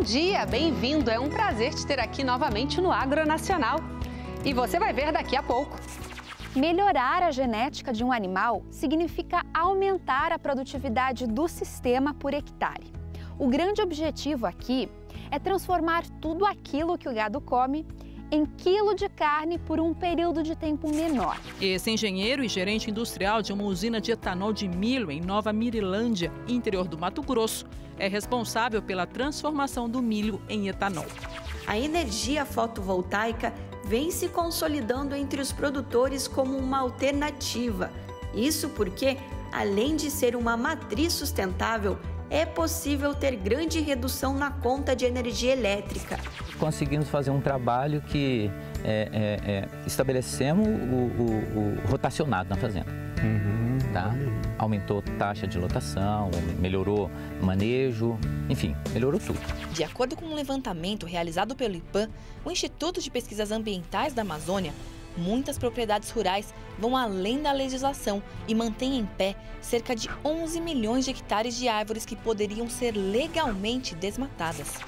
Bom dia, bem-vindo. É um prazer te ter aqui novamente no Agronacional. E você vai ver daqui a pouco. Melhorar a genética de um animal significa aumentar a produtividade do sistema por hectare. O grande objetivo aqui é transformar tudo aquilo que o gado come em quilo de carne por um período de tempo menor. Esse engenheiro e gerente industrial de uma usina de etanol de milho em Nova Mirilândia, interior do Mato Grosso, é responsável pela transformação do milho em etanol. A energia fotovoltaica vem se consolidando entre os produtores como uma alternativa. Isso porque, além de ser uma matriz sustentável, é possível ter grande redução na conta de energia elétrica. Conseguimos fazer um trabalho que estabelecemos o rotacionado na fazenda. Tá? Aumentou a taxa de lotação, melhorou o manejo, enfim, melhorou tudo. De acordo com um levantamento realizado pelo IPAM, o Instituto de Pesquisas Ambientais da Amazônia, muitas propriedades rurais vão além da legislação e mantêm em pé cerca de 11 milhões de hectares de árvores que poderiam ser legalmente desmatadas.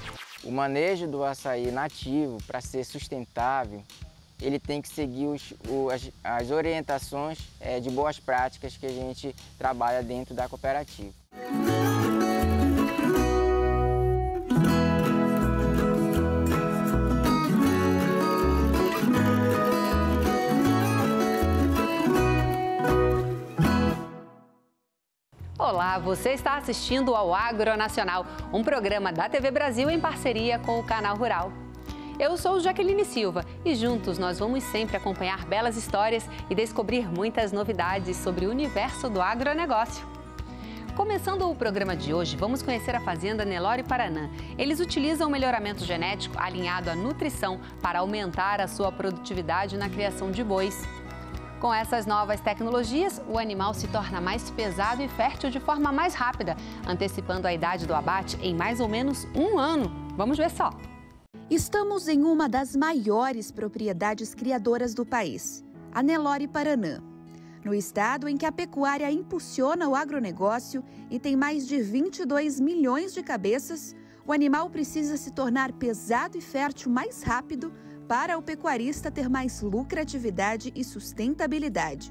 O manejo do açaí nativo, para ser sustentável, ele tem que seguir as orientações de boas práticas que a gente trabalha dentro da cooperativa. Olá, você está assistindo ao Agronacional, um programa da TV Brasil em parceria com o Canal Rural. Eu sou Jaqueline Silva e juntos nós vamos sempre acompanhar belas histórias e descobrir muitas novidades sobre o universo do agronegócio. Começando o programa de hoje, vamos conhecer a fazenda Nelore Paraná. Eles utilizam o melhoramento genético alinhado à nutrição para aumentar a sua produtividade na criação de bois. Com essas novas tecnologias, o animal se torna mais pesado e fértil de forma mais rápida, antecipando a idade do abate em mais ou menos um ano. Vamos ver só. Estamos em uma das maiores propriedades criadoras do país, a Nelore Paraná. No estado em que a pecuária impulsiona o agronegócio e tem mais de 22 milhões de cabeças, o animal precisa se tornar pesado e fértil mais rápido para o pecuarista ter mais lucratividade e sustentabilidade.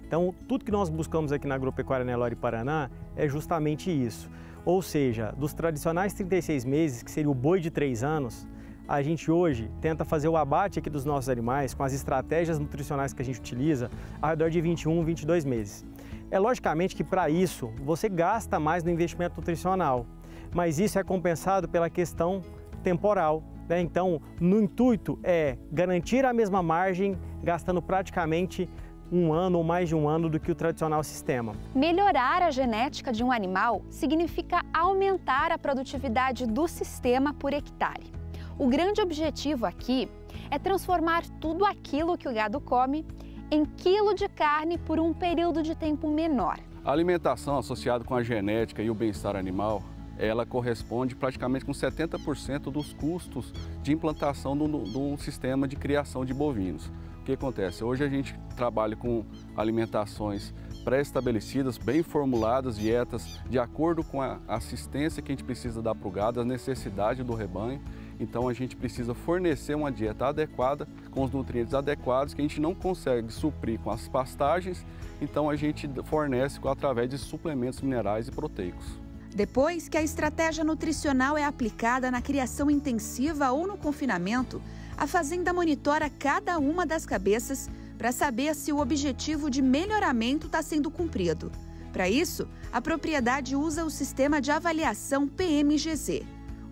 Então, tudo que nós buscamos aqui na Agropecuária Nelore Paraná é justamente isso. Ou seja, dos tradicionais 36 meses, que seria o boi de 3 anos, a gente hoje tenta fazer o abate aqui dos nossos animais com as estratégias nutricionais que a gente utiliza ao redor de 21, 22 meses. É logicamente que para isso você gasta mais no investimento nutricional, mas isso é compensado pela questão temporal. Então, no intuito é garantir a mesma margem, gastando praticamente um ano ou mais de um ano do que o tradicional sistema. Melhorar a genética de um animal significa aumentar a produtividade do sistema por hectare. O grande objetivo aqui é transformar tudo aquilo que o gado come em quilo de carne por um período de tempo menor. A alimentação associada com a genética e o bem-estar animal, ela corresponde praticamente com 70% dos custos de implantação de um sistema de criação de bovinos. O que acontece? Hoje a gente trabalha com alimentações pré-estabelecidas, bem formuladas, dietas de acordo com a assistência que a gente precisa dar para o gado, as necessidades do rebanho. Então a gente precisa fornecer uma dieta adequada, com os nutrientes adequados, que a gente não consegue suprir com as pastagens, então a gente fornece através de suplementos minerais e proteicos. Depois que a estratégia nutricional é aplicada na criação intensiva ou no confinamento, a fazenda monitora cada uma das cabeças para saber se o objetivo de melhoramento está sendo cumprido. Para isso, a propriedade usa o sistema de avaliação PMGZ.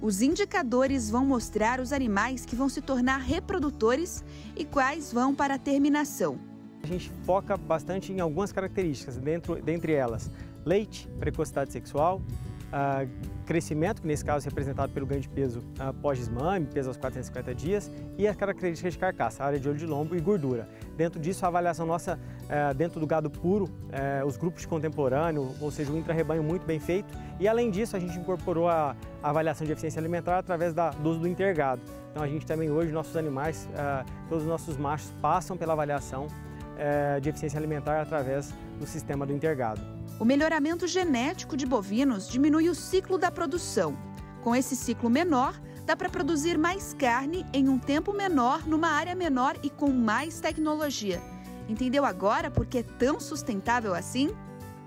Os indicadores vão mostrar os animais que vão se tornar reprodutores e quais vão para a terminação. A gente foca bastante em algumas características, dentre elas leite, precocidade sexual, crescimento, que nesse caso é representado pelo ganho de peso pós-desmame, peso aos 450 dias, e as características de carcaça, área de olho de lombo e gordura. Dentro disso, a avaliação nossa, dentro do gado puro, os grupos de contemporâneo, ou seja, o intra-rebanho muito bem feito, e além disso a gente incorporou a avaliação de eficiência alimentar através do uso do intergado. Então a gente também hoje, nossos animais, todos os nossos machos passam pela avaliação de eficiência alimentar através do sistema do intergado. O melhoramento genético de bovinos diminui o ciclo da produção. Com esse ciclo menor, dá para produzir mais carne em um tempo menor, numa área menor e com mais tecnologia. Entendeu agora por que é tão sustentável assim?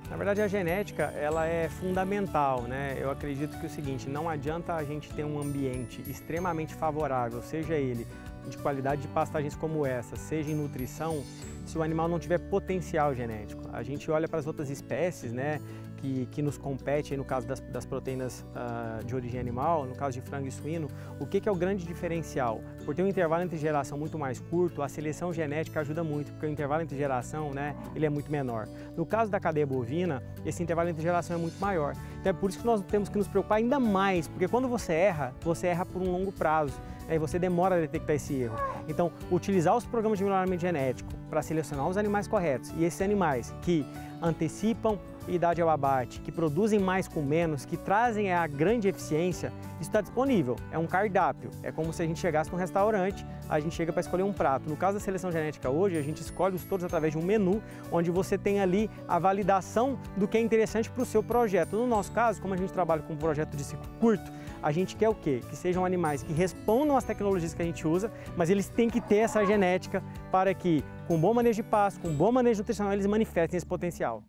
Na verdade, a genética ela é fundamental, né? Eu acredito que é o seguinte, não adianta a gente ter um ambiente extremamente favorável, seja ele de qualidade de pastagens como essa, seja em nutrição, se o animal não tiver potencial genético. A gente olha para as outras espécies, né, que nos competem, no caso das proteínas de origem animal, no caso de frango e suíno, o que é o grande diferencial? Por ter um intervalo entre geração muito mais curto, a seleção genética ajuda muito, porque o intervalo entre geração, né, ele é muito menor. No caso da cadeia bovina, esse intervalo entre geração é muito maior. Então é por isso que nós temos que nos preocupar ainda mais, porque quando você erra por um longo prazo. Aí você demora a detectar esse erro. Então, utilizar os programas de melhoramento genético para selecionar os animais corretos e esses animais que antecipam idade ao abate, que produzem mais com menos, que trazem a grande eficiência, isso está disponível. É um cardápio. É como se a gente chegasse num restaurante, a gente chega para escolher um prato. No caso da seleção genética hoje, a gente escolhe os touros através de um menu, onde você tem ali a validação do que é interessante para o seu projeto. No nosso caso, como a gente trabalha com um projeto de ciclo curto, a gente quer o quê? Que sejam animais que respondam às tecnologias que a gente usa, mas eles têm que ter essa genética para que, com bom manejo de pasto, com bom manejo nutricional, eles manifestem esse potencial.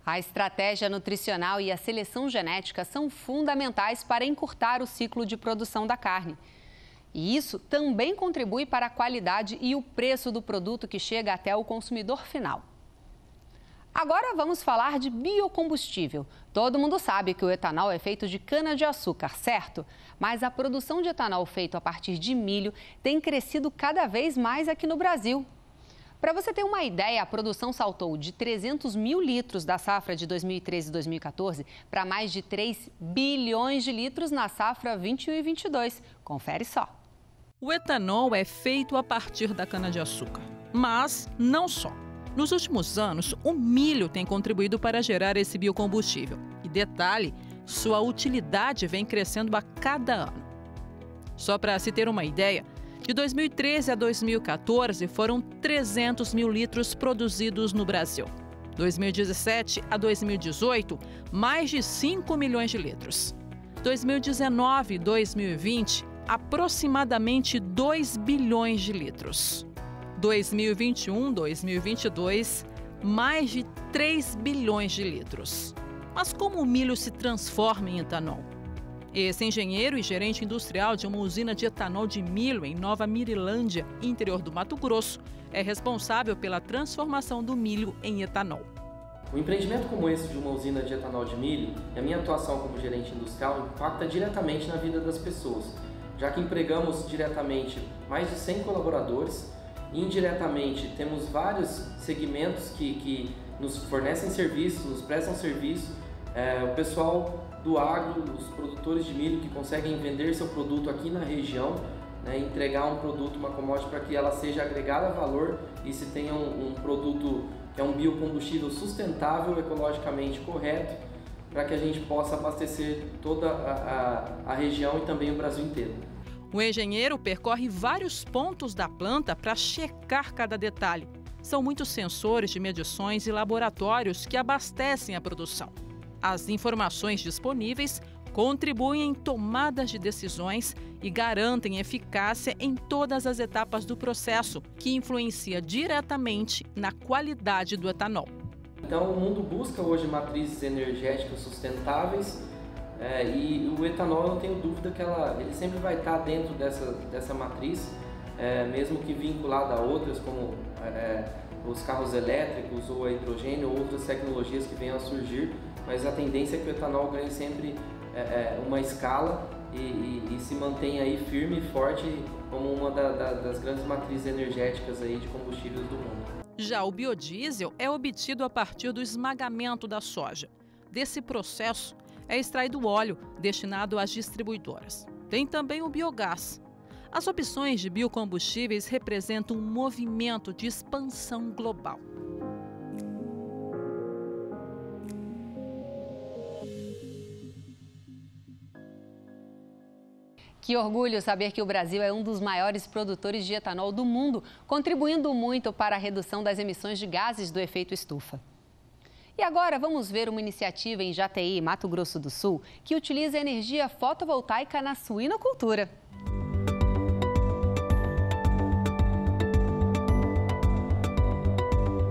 A estratégia nutricional e a seleção genética são fundamentais para encurtar o ciclo de produção da carne. E isso também contribui para a qualidade e o preço do produto que chega até o consumidor final. Agora vamos falar de biocombustível. Todo mundo sabe que o etanol é feito de cana-de-açúcar, certo? Mas a produção de etanol feito a partir de milho tem crescido cada vez mais aqui no Brasil. Para você ter uma ideia, a produção saltou de 300 mil litros da safra de 2013 e 2014 para mais de 3 bilhões de litros na safra 21 e 22. Confere só. O etanol é feito a partir da cana-de-açúcar, mas não só. Nos últimos anos, o milho tem contribuído para gerar esse biocombustível. E detalhe, sua utilidade vem crescendo a cada ano. Só para se ter uma ideia, de 2013 a 2014 foram 300 mil litros produzidos no Brasil. 2017 a 2018, mais de 5 milhões de litros. 2019 e 2020, aproximadamente 2 bilhões de litros. 2021-2022, mais de 3 bilhões de litros. Mas como o milho se transforma em etanol? Esse engenheiro e gerente industrial de uma usina de etanol de milho em Nova Mirilândia, interior do Mato Grosso, é responsável pela transformação do milho em etanol. Um empreendimento como esse de uma usina de etanol de milho, e a minha atuação como gerente industrial impacta diretamente na vida das pessoas, já que empregamos diretamente mais de 100 colaboradores. Indiretamente, temos vários segmentos que nos fornecem serviços, nos prestam serviço. O pessoal do agro, os produtores de milho que conseguem vender seu produto aqui na região, né, entregar um produto, uma commodity para que ela seja agregada a valor e se tenha um produto que é um biocombustível sustentável, ecologicamente correto, para que a gente possa abastecer toda a região e também o Brasil inteiro. O engenheiro percorre vários pontos da planta para checar cada detalhe. São muitos sensores de medições e laboratórios que abastecem a produção. As informações disponíveis contribuem em tomadas de decisões e garantem eficácia em todas as etapas do processo, que influencia diretamente na qualidade do etanol. Então, o mundo busca hoje matrizes energéticas sustentáveis. E o etanol, eu não tenho dúvida que ele sempre vai estar dentro dessa matriz, mesmo que vinculado a outras, como os carros elétricos ou a hidrogênio ou outras tecnologias que venham a surgir, mas a tendência é que o etanol ganhe sempre uma escala e se mantenha aí firme e forte como uma das grandes matrizes energéticas aí de combustíveis do mundo. Já o biodiesel é obtido a partir do esmagamento da soja. Desse processo, é extraído o óleo destinado às distribuidoras. Tem também o biogás. As opções de biocombustíveis representam um movimento de expansão global. Que orgulho saber que o Brasil é um dos maiores produtores de etanol do mundo, contribuindo muito para a redução das emissões de gases do efeito estufa. E agora vamos ver uma iniciativa em Jataí, Mato Grosso do Sul, que utiliza energia fotovoltaica na suinocultura.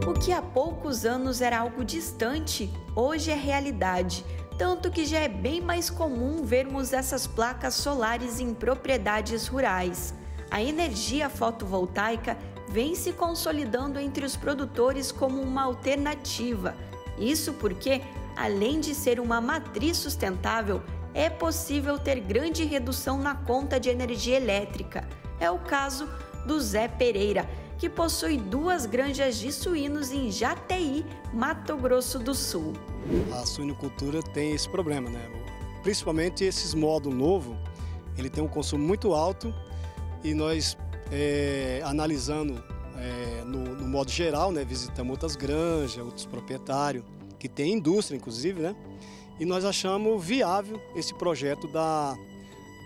O que há poucos anos era algo distante, hoje é realidade. Tanto que já é bem mais comum vermos essas placas solares em propriedades rurais. A energia fotovoltaica vem se consolidando entre os produtores como uma alternativa. Isso porque, além de ser uma matriz sustentável, é possível ter grande redução na conta de energia elétrica. É o caso do Zé Pereira, que possui 2 granjas de suínos em Jataí, Mato Grosso do Sul. A suinocultura tem esse problema, né? Principalmente esses modos novos, ele tem um consumo muito alto e nós, analisando no modo geral, né, visitamos outras granjas, outros proprietários, que tem indústria inclusive, né? E nós achamos viável esse projeto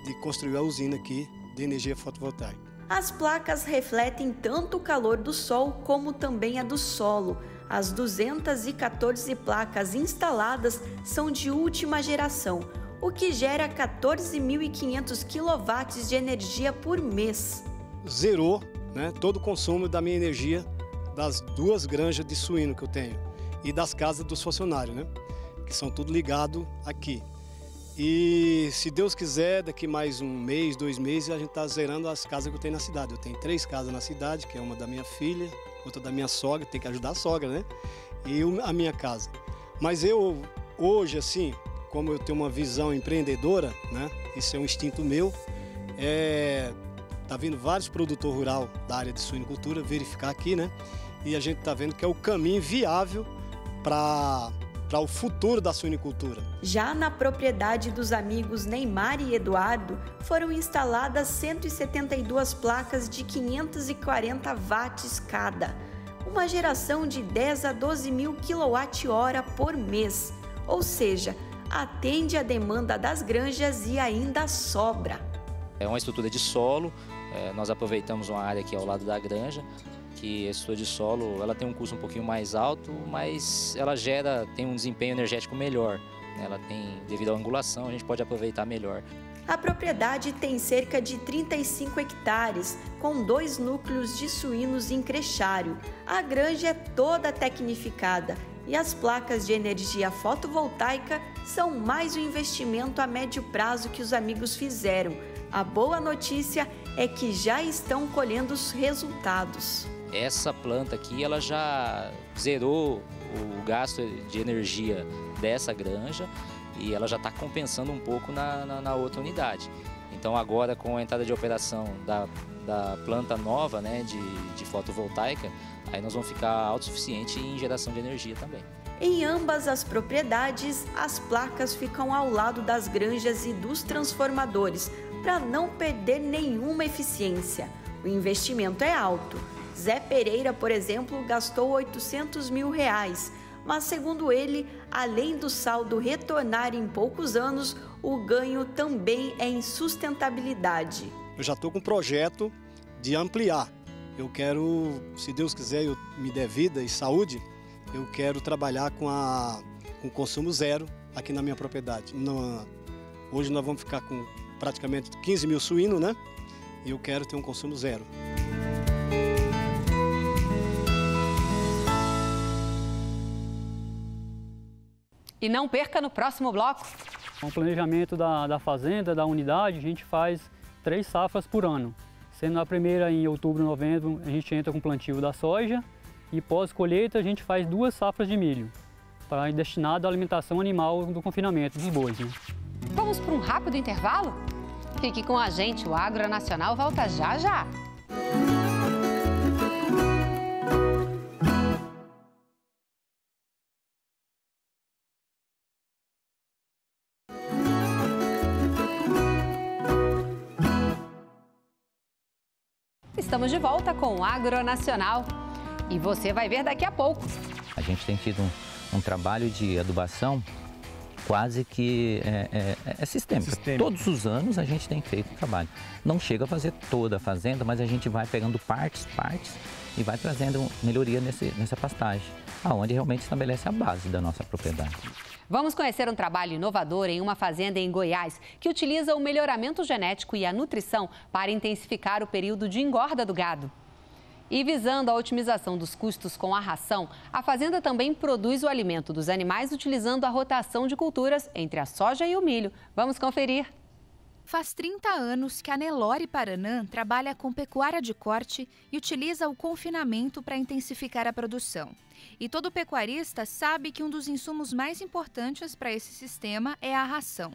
de construir a usina aqui de energia fotovoltaica. As placas refletem tanto o calor do sol como também a do solo. As 214 placas instaladas são de última geração, o que gera 14.500 kW de energia por mês. Zerou, né, todo o consumo da minha energia das 2 granjas de suíno que eu tenho e das casas dos funcionários, né, que são tudo ligado aqui. E se Deus quiser, daqui mais 1 mês, 2 meses, a gente está zerando as casas que eu tenho na cidade. Eu tenho 3 casas na cidade, que é uma da minha filha, outra da minha sogra, tem que ajudar a sogra, né? E a minha casa. Mas eu, hoje, assim, como eu tenho uma visão empreendedora, né? Isso é um instinto meu, tá vindo vários produtores rurais da área de suinocultura verificar aqui, né? E a gente tá vendo que é o caminho viável para o futuro da suinocultura. Já na propriedade dos amigos Neymar e Eduardo, foram instaladas 172 placas de 540 watts cada, uma geração de 10 a 12 mil kWh por mês, ou seja, atende a demanda das granjas e ainda sobra. É uma estrutura de solo, nós aproveitamos uma área aqui ao lado da granja, que a estrutura de solo ela tem um custo um pouquinho mais alto, mas ela tem um desempenho energético melhor. Ela tem, devido à angulação, a gente pode aproveitar melhor. A propriedade tem cerca de 35 hectares, com 2 núcleos de suínos em crechário. A granja é toda tecnificada e as placas de energia fotovoltaica são mais um investimento a médio prazo que os amigos fizeram. A boa notícia é que já estão colhendo os resultados. Essa planta aqui ela já zerou o gasto de energia dessa granja e ela já está compensando um pouco na outra unidade. Então agora com a entrada de operação da planta nova, né, de fotovoltaica, aí nós vamos ficar autossuficientes em geração de energia também. Em ambas as propriedades, as placas ficam ao lado das granjas e dos transformadores, para não perder nenhuma eficiência. O investimento é alto. Zé Pereira, por exemplo, gastou R$800 mil, mas segundo ele, além do saldo retornar em poucos anos, o ganho também é em sustentabilidade. Eu já estou com um projeto de ampliar. Eu quero, se Deus quiser, eu me der vida e saúde, eu quero trabalhar com consumo zero aqui na minha propriedade. Hoje nós vamos ficar com praticamente 15 mil suínos, né? E eu quero ter um consumo zero. E não perca no próximo bloco. Com o planejamento da fazenda, da unidade, a gente faz 3 safras por ano. Sendo a primeira em outubro, novembro, a gente entra com o plantio da soja e pós-colheita a gente faz 2 safras de milho, destinado à alimentação animal do confinamento dos bois, né? Vamos para um rápido intervalo? Fique com a gente, o Agro Nacional volta já já. Estamos de volta com o Agro Nacional e você vai ver daqui a pouco. A gente tem tido um trabalho de adubação quase que sistêmico. Todos os anos a gente tem feito um trabalho. Não chega a fazer toda a fazenda, mas a gente vai pegando partes e vai trazendo melhoria nessa pastagem, aonde realmente estabelece a base da nossa propriedade. Vamos conhecer um trabalho inovador em uma fazenda em Goiás que utiliza o melhoramento genético e a nutrição para intensificar o período de engorda do gado. E visando a otimização dos custos com a ração, a fazenda também produz o alimento dos animais utilizando a rotação de culturas entre a soja e o milho. Vamos conferir. Faz 30 anos que a Nelore Paraná trabalha com pecuária de corte e utiliza o confinamento para intensificar a produção. E todo pecuarista sabe que um dos insumos mais importantes para esse sistema é a ração,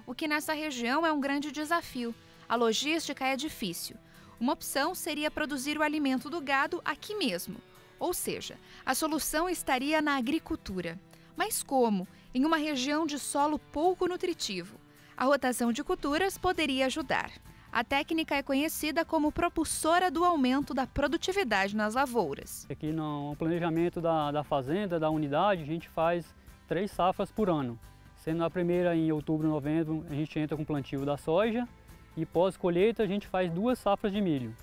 o que nessa região é um grande desafio. A logística é difícil. Uma opção seria produzir o alimento do gado aqui mesmo, ou seja, a solução estaria na agricultura. Mas como? Em uma região de solo pouco nutritivo. A rotação de culturas poderia ajudar. A técnica é conhecida como propulsora do aumento da produtividade nas lavouras. Aqui no planejamento da fazenda, da unidade, a gente faz 3 safras por ano. Sendo a primeira em outubro, novembro, a gente entra com o plantio da soja e pós-colheita a gente faz 2 safras de milho,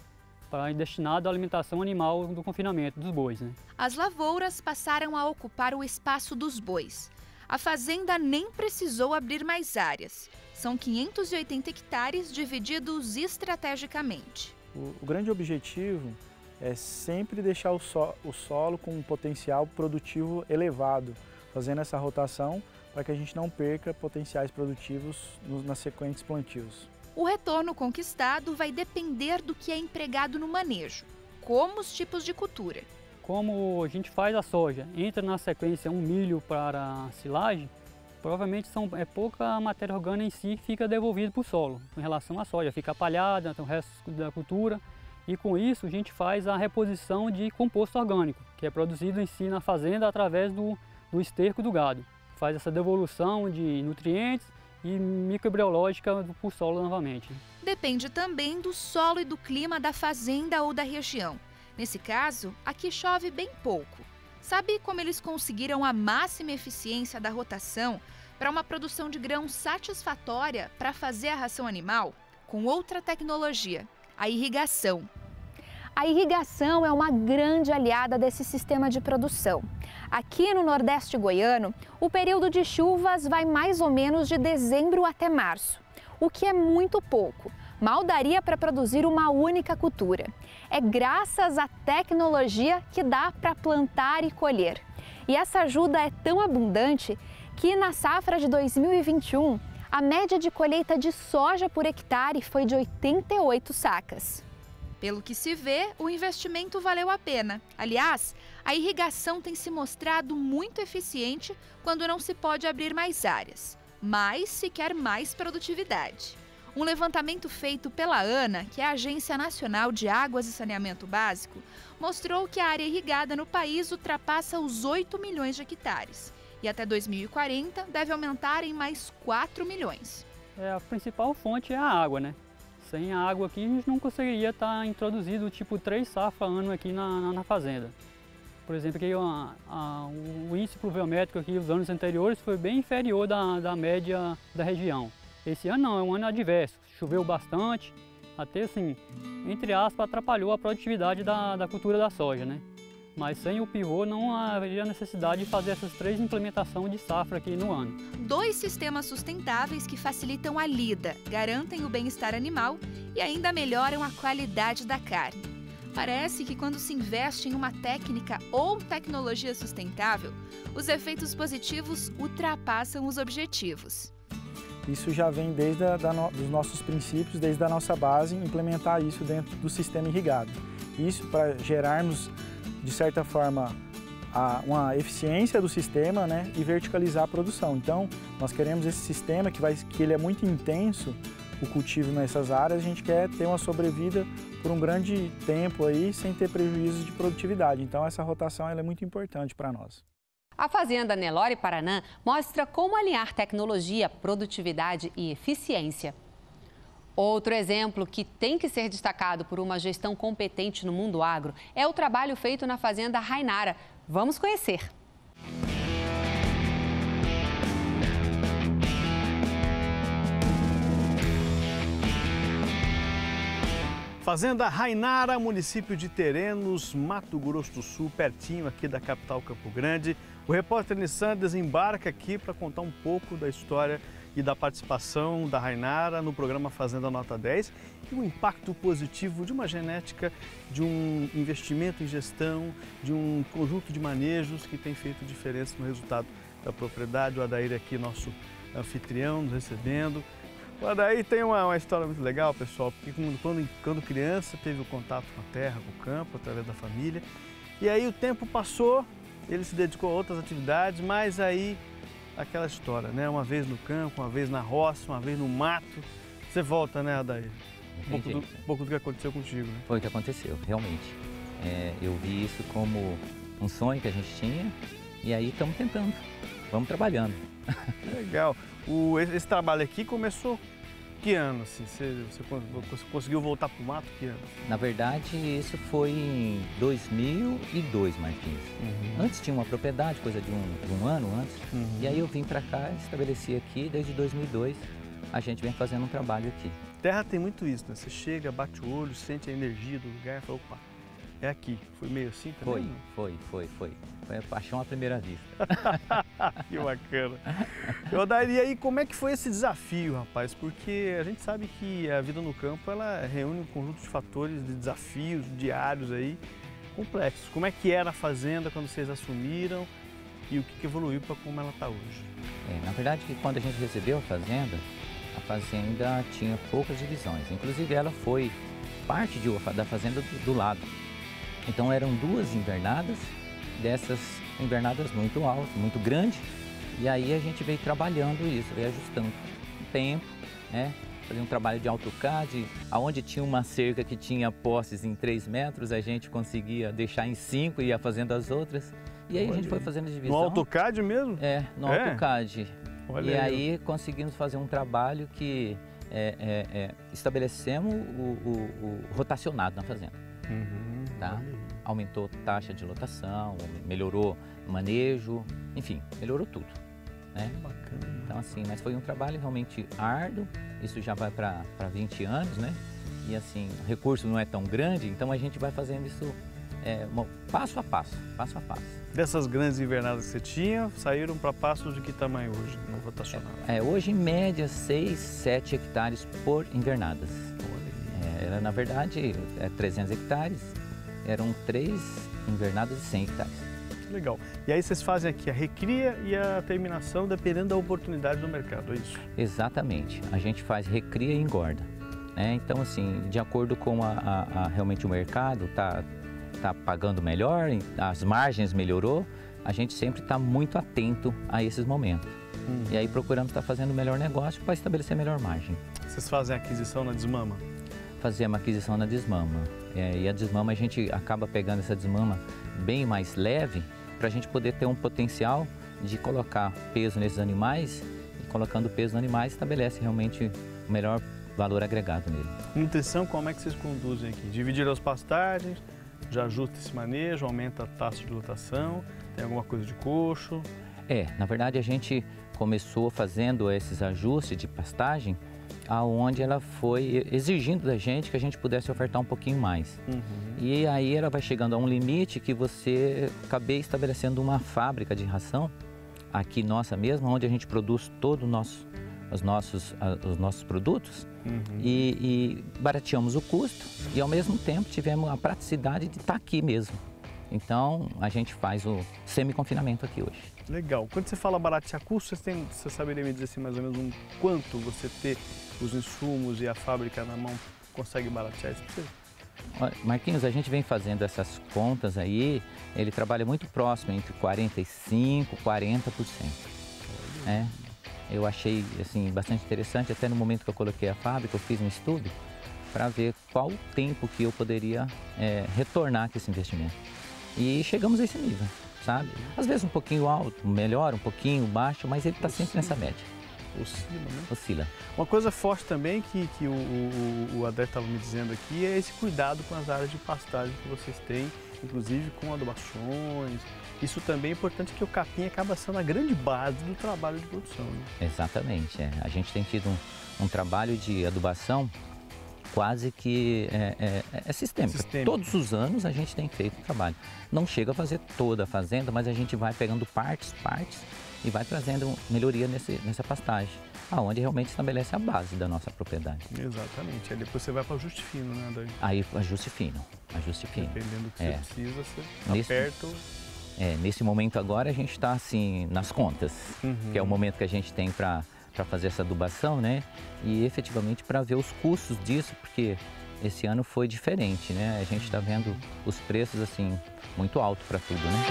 destinado à alimentação animal do confinamento dos bois, né? As lavouras passaram a ocupar o espaço dos bois. A fazenda nem precisou abrir mais áreas. São 580 hectares divididos estrategicamente. O grande objetivo é sempre deixar o solo com um potencial produtivo elevado, fazendo essa rotação para que a gente não perca potenciais produtivos nas sequentes plantios. O retorno conquistado vai depender do que é empregado no manejo, como os tipos de cultura. Como a gente faz a soja, entra na sequência um milho para a silagem, provavelmente é pouca matéria orgânica em si que fica devolvida para o solo. Em relação à soja, fica palhada, o resto da cultura, e com isso a gente faz a reposição de composto orgânico, que é produzido em si na fazenda através do esterco do gado. Faz essa devolução de nutrientes e microbiológica para o solo novamente. Depende também do solo e do clima da fazenda ou da região. Nesse caso, aqui chove bem pouco. Sabe como eles conseguiram a máxima eficiência da rotação para uma produção de grãos satisfatória para fazer a ração animal? Com outra tecnologia, a irrigação. A irrigação é uma grande aliada desse sistema de produção. Aqui no Nordeste goiano, o período de chuvas vai mais ou menos de dezembro até março, o que é muito pouco. Mal daria para produzir uma única cultura. É graças à tecnologia que dá para plantar e colher. E essa ajuda é tão abundante que na safra de 2021, a média de colheita de soja por hectare foi de 88 sacas. Pelo que se vê, o investimento valeu a pena. Aliás, a irrigação tem se mostrado muito eficiente quando não se pode abrir mais áreas, mas se quer mais produtividade. Um levantamento feito pela ANA, que é a Agência Nacional de Águas e Saneamento Básico, mostrou que a área irrigada no país ultrapassa os 8 milhões de hectares e até 2040 deve aumentar em mais 4 milhões. A principal fonte é a água, né? Sem a água aqui a gente não conseguiria estar introduzido tipo 3 safras ano aqui na fazenda. Por exemplo, aqui, o índice pluviométrico aqui nos anos anteriores foi bem inferior da média da região. Esse ano não, é um ano adverso, choveu bastante, até assim, entre aspas, atrapalhou a produtividade da cultura da soja, né? Mas sem o pivô não haveria necessidade de fazer essas 3 implementações de safra aqui no ano. 2 sistemas sustentáveis que facilitam a lida, garantem o bem-estar animal e ainda melhoram a qualidade da carne. Parece que quando se investe em uma técnica ou tecnologia sustentável, os efeitos positivos ultrapassam os objetivos. Isso já vem desde dos nossos princípios, desde a nossa base, implementar isso dentro do sistema irrigado. Isso para gerarmos, de certa forma, uma eficiência do sistema, né, e verticalizar a produção. Então, nós queremos esse sistema que ele é muito intenso, o cultivo nessas áreas, a gente quer ter uma sobrevida por um grande tempo aí, sem ter prejuízo de produtividade. Então, essa rotação ela é muito importante para nós. A Fazenda Nelore Paraná mostra como alinhar tecnologia, produtividade e eficiência. Outro exemplo que tem que ser destacado por uma gestão competente no mundo agro é o trabalho feito na Fazenda Rainara. Vamos conhecer. Fazenda Rainara, município de Terenos, Mato Grosso do Sul, pertinho aqui da capital Campo Grande. O repórter Nissan desembarca aqui para contar um pouco da história e da participação da Rainara no programa Fazenda Nota 10 e o impacto positivo de uma genética, de um investimento em gestão, de um conjunto de manejos que tem feito diferença no resultado da propriedade. O Adair aqui, nosso anfitrião, nos recebendo. O Adair tem uma história muito legal, pessoal, porque quando criança teve o contato com a terra, com o campo, através da família. E aí o tempo passou, ele se dedicou a outras atividades, mas aí aquela história, né? Uma vez no campo, uma vez na roça, uma vez no mato. Você volta, né, Adair? Um pouco do que aconteceu contigo, né? Foi o que aconteceu, realmente. Eu vi isso como um sonho que a gente tinha e aí estamos tentando, vamos trabalhando. Legal. Esse trabalho aqui começou que ano? Assim? Você conseguiu voltar para o mato que ano? Na verdade, isso foi em 2002, Marquinhos. Antes tinha uma propriedade, coisa de um ano antes. E aí eu vim para cá, estabeleci aqui, desde 2002 a gente vem fazendo um trabalho aqui. Terra tem muito isso, né? Você chega, bate o olho, sente a energia do lugar e fala, opa, é aqui. Foi meio assim também? Foi. Foi a paixão à primeira vista. Que bacana. Adair, e aí como é que foi esse desafio, rapaz? Porque a gente sabe que a vida no campo, ela reúne um conjunto de fatores, de desafios diários aí, complexos. Como é que era a fazenda quando vocês assumiram e o que evoluiu para como ela está hoje? Na verdade, quando a gente recebeu a fazenda tinha poucas divisões. Inclusive, ela foi parte da fazenda do lado. Então, eram duas invernadas, dessas invernadas muito altas, muito grandes. E aí a gente veio trabalhando isso, veio ajustando o tempo, né? Fazia um trabalho de AutoCAD, aonde tinha uma cerca que tinha postes em 3 metros, a gente conseguia deixar em 5 e ia fazendo as outras. E aí a gente foi fazendo a divisão. No AutoCAD mesmo? No AutoCAD. Olha e aí conseguimos fazer um trabalho que estabelecemos o rotacionado na fazenda. Tá? Aumentou taxa de lotação, melhorou manejo, enfim, melhorou tudo. Né? Bacana. Então assim, mas foi um trabalho realmente árduo, isso já vai para 20 anos, né? E assim, o recurso não é tão grande, então a gente vai fazendo isso passo a passo. Dessas grandes invernadas que você tinha, saíram para pastos de que tamanho hoje no rotacional? Hoje, em média, 6, 7 hectares por invernadas. Era, na verdade, 300 hectares, eram 3 invernadas de 100 hectares. Legal. E aí vocês fazem aqui a recria e a terminação dependendo da oportunidade do mercado, é isso? Exatamente. A gente faz recria e engorda. Então, assim, de acordo com realmente o mercado está pagando melhor, as margens melhorou, a gente sempre está muito atento a esses momentos. E aí procuramos estar fazendo o melhor negócio para estabelecer melhor margem. Vocês fazem a aquisição na desmama? Fazemos a aquisição na desmama. E a desmama, a gente acaba pegando essa desmama bem mais leve para a gente poder ter um potencial de colocar peso nesses animais e colocando peso nos animais estabelece realmente o melhor valor agregado nele. Nutrição, como é que vocês conduzem aqui? Dividir as pastagens, já ajusta esse manejo, aumenta a taxa de lotação, tem alguma coisa de coxo? Na verdade a gente começou fazendo esses ajustes de pastagem aonde ela foi exigindo da gente que a gente pudesse ofertar um pouquinho mais. E aí ela vai chegando a um limite que você acabei estabelecendo uma fábrica de ração aqui nossa mesma, onde a gente produz todo os nossos produtos e barateamos o custo e ao mesmo tempo tivemos a praticidade de estar aqui mesmo. Então a gente faz o semi-confinamento aqui hoje. Legal. Quando você fala baratear custo, você saberia me dizer assim, mais ou menos quanto você ter os insumos e a fábrica na mão consegue baratear isso para você? Marquinhos, a gente vem fazendo essas contas aí, ele trabalha muito próximo, entre 45% e 40%. Eu achei assim, bastante interessante, até no momento que eu coloquei a fábrica, eu fiz um estudo para ver qual o tempo que eu poderia retornar com esse investimento. E chegamos a esse nível, sabe? Às vezes um pouquinho alto, melhor, um pouquinho baixo, mas ele está sempre nessa média. Oscila, né? Oscila. Uma coisa forte também que o Adair estava me dizendo aqui é esse cuidado com as áreas de pastagem que vocês têm, inclusive com adubações. Isso também é importante, que o capim acaba sendo a grande base do trabalho de produção. Né? Exatamente. A gente tem tido um trabalho de adubação quase que sistêmica. Todos os anos a gente tem feito o trabalho. Não chega a fazer toda a fazenda, mas a gente vai pegando partes e vai trazendo melhoria nessa pastagem, aonde realmente estabelece a base da nossa propriedade. Exatamente. Aí depois você vai para ajuste fino, né, Daí? Aí ajuste fino. Dependendo do que você precisa, você aperta. Nesse momento agora a gente está assim nas contas, que é o momento que a gente tem para fazer essa adubação, né? E efetivamente para ver os custos disso, porque esse ano foi diferente, né? A gente está vendo os preços assim muito altos para tudo, né?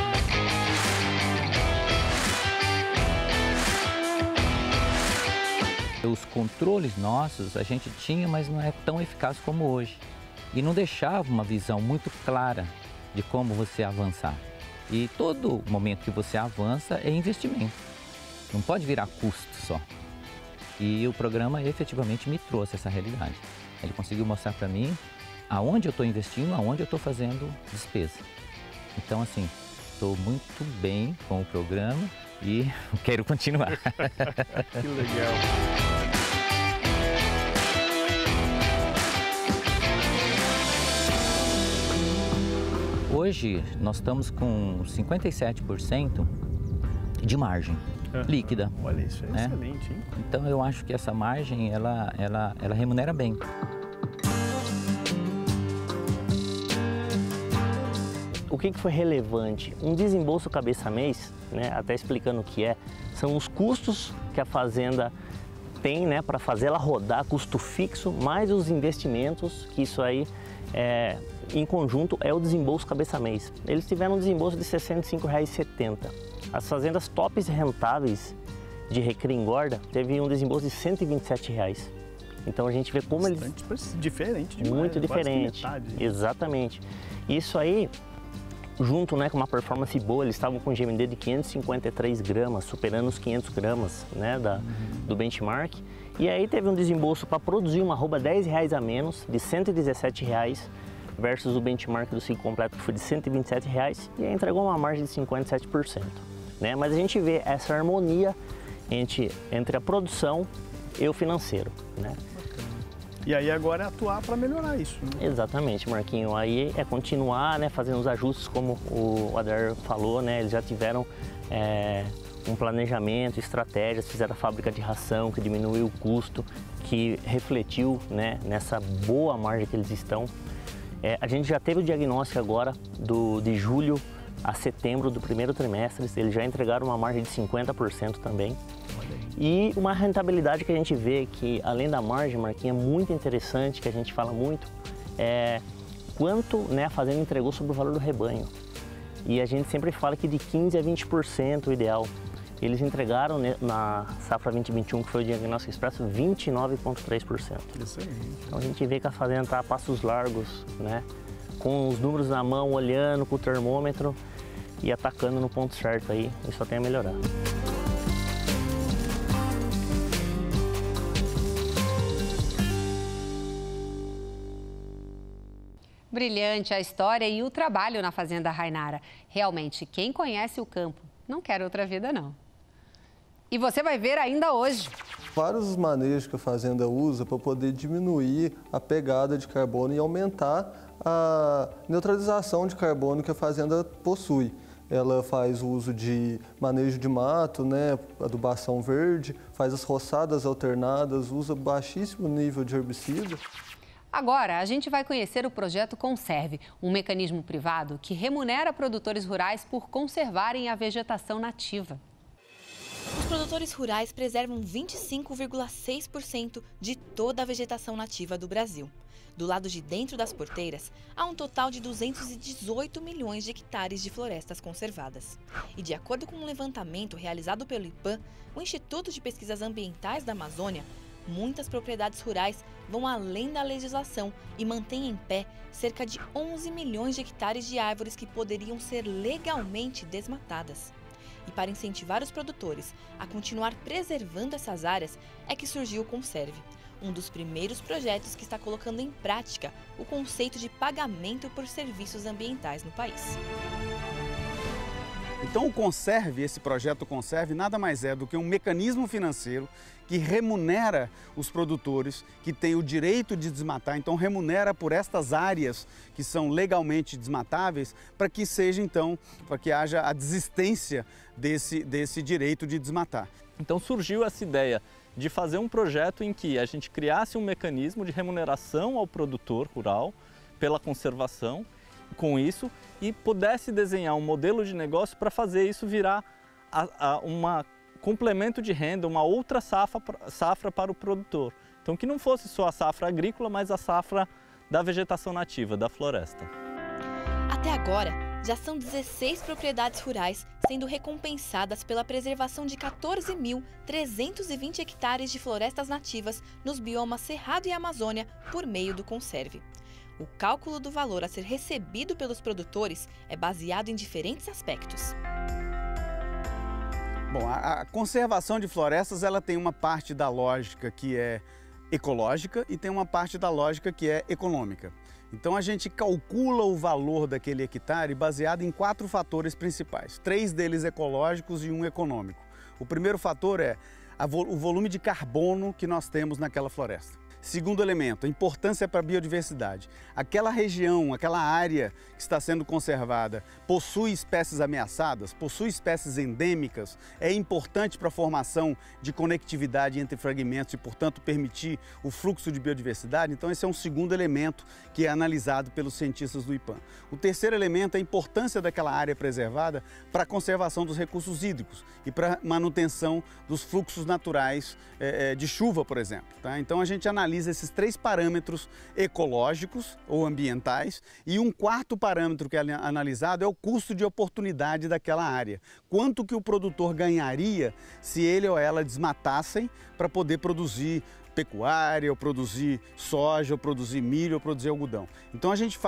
Os controles nossos a gente tinha, mas não é tão eficaz como hoje. E não deixava uma visão muito clara de como você avançar. E todo momento que você avança é investimento. Não pode virar custo só. E o programa efetivamente me trouxe essa realidade. Ele conseguiu mostrar para mim aonde eu estou investindo, aonde eu estou fazendo despesa. Então, assim, estou muito bem com o programa e quero continuar. Que legal. Hoje nós estamos com 57% de margem líquida. Olha, isso é excelente, hein? Então eu acho que essa margem, ela remunera bem. O que foi relevante? Um desembolso cabeça-mês, né, até explicando o que são os custos que a fazenda tem, né, para fazer ela rodar, custo fixo, mais os investimentos, que isso aí em conjunto é o desembolso cabeça-mês. Eles tiveram um desembolso de R$ 65,70. As fazendas tops rentáveis de recria e engorda teve um desembolso de R$ 127. Então a gente vê como diferente demais, muito diferente. Exatamente. Isso aí, junto, né, com uma performance boa, eles estavam com um GMD de 553 gramas, superando os 500 gramas, né, do benchmark. E aí teve um desembolso para produzir uma arroba R$10 a menos, de R$ 117, versus o benchmark do ciclo completo, que foi de R$ 127, e aí entregou uma margem de 57%. Né? Mas a gente vê essa harmonia entre a produção e o financeiro. Né? E aí agora é atuar para melhorar isso. Né? Exatamente, Marquinho. Aí é continuar, né, fazendo os ajustes, como o Adair falou, né? Eles já tiveram um planejamento, estratégias, fizeram a fábrica de ração, que diminuiu o custo, que refletiu, né, nessa boa margem que eles estão. A gente já teve o diagnóstico agora de julho a setembro do primeiro trimestre, eles já entregaram uma margem de 50% também. E uma rentabilidade que a gente vê que, além da margem, Marquinhos, é muito interessante, que a gente fala muito, quanto, né, a fazenda entregou sobre o valor do rebanho. E a gente sempre fala que de 15% a 20% o ideal. Eles entregaram, né, na safra 2021, que foi o diagnóstico expresso, 29,3%. Excelente. Então a gente vê que a fazenda está a passos largos, né, com os números na mão, olhando com o termômetro e atacando no ponto certo aí, e só tem a melhorar. Brilhante a história e o trabalho na Fazenda Rainara. Realmente, quem conhece o campo não quer outra vida, não. E você vai ver ainda hoje. Vários manejos que a fazenda usa para poder diminuir a pegada de carbono e aumentar a neutralização de carbono que a fazenda possui. Ela faz uso de manejo de mato, né, adubação verde, faz as roçadas alternadas, usa baixíssimo nível de herbicida. Agora, a gente vai conhecer o projeto Conserve, um mecanismo privado que remunera produtores rurais por conservarem a vegetação nativa. Os produtores rurais preservam 25,6% de toda a vegetação nativa do Brasil. Do lado de dentro das porteiras, há um total de 218 milhões de hectares de florestas conservadas. E de acordo com um levantamento realizado pelo IPAM, o Instituto de Pesquisas Ambientais da Amazônia, muitas propriedades rurais vão além da legislação e mantêm em pé cerca de 11 milhões de hectares de árvores que poderiam ser legalmente desmatadas. E para incentivar os produtores a continuar preservando essas áreas, é que surgiu o Conserve, um dos primeiros projetos que está colocando em prática o conceito de pagamento por serviços ambientais no país. Então o Conserve, esse projeto Conserve, nada mais é do que um mecanismo financeiro que remunera os produtores que têm o direito de desmatar, então remunera por estas áreas que são legalmente desmatáveis, para que seja então, para que haja a desistência desse direito de desmatar. Então surgiu essa ideia de fazer um projeto em que a gente criasse um mecanismo de remuneração ao produtor rural pela conservação, com isso, e pudesse desenhar um modelo de negócio para fazer isso virar um complemento de renda, uma outra safra para o produtor. Então que não fosse só a safra agrícola, mas a safra da vegetação nativa, da floresta. Até agora, já são 16 propriedades rurais sendo recompensadas pela preservação de 14.320 hectares de florestas nativas nos biomas Cerrado e Amazônia por meio do Conserve. O cálculo do valor a ser recebido pelos produtores é baseado em diferentes aspectos. Bom, a conservação de florestas ela tem uma parte da lógica que é ecológica e tem uma parte da lógica que é econômica. Então a gente calcula o valor daquele hectare baseado em 4 fatores principais, 3 deles ecológicos e 1 econômico. O primeiro fator é o volume de carbono que nós temos naquela floresta. Segundo elemento, a importância para a biodiversidade. Aquela região, aquela área que está sendo conservada possui espécies ameaçadas, possui espécies endêmicas, é importante para a formação de conectividade entre fragmentos e, portanto, permitir o fluxo de biodiversidade. Então, esse é um segundo elemento que é analisado pelos cientistas do IPAM. O terceiro elemento é a importância daquela área preservada para a conservação dos recursos hídricos e para a manutenção dos fluxos naturais de chuva, por exemplo. Tá? Então, a gente analisa esses 3 parâmetros ecológicos ou ambientais e um quarto parâmetro que é analisado é o custo de oportunidade daquela área. Quanto que o produtor ganharia se ele ou ela desmatassem para poder produzir pecuária, ou produzir soja, ou produzir milho, ou produzir algodão. Então a gente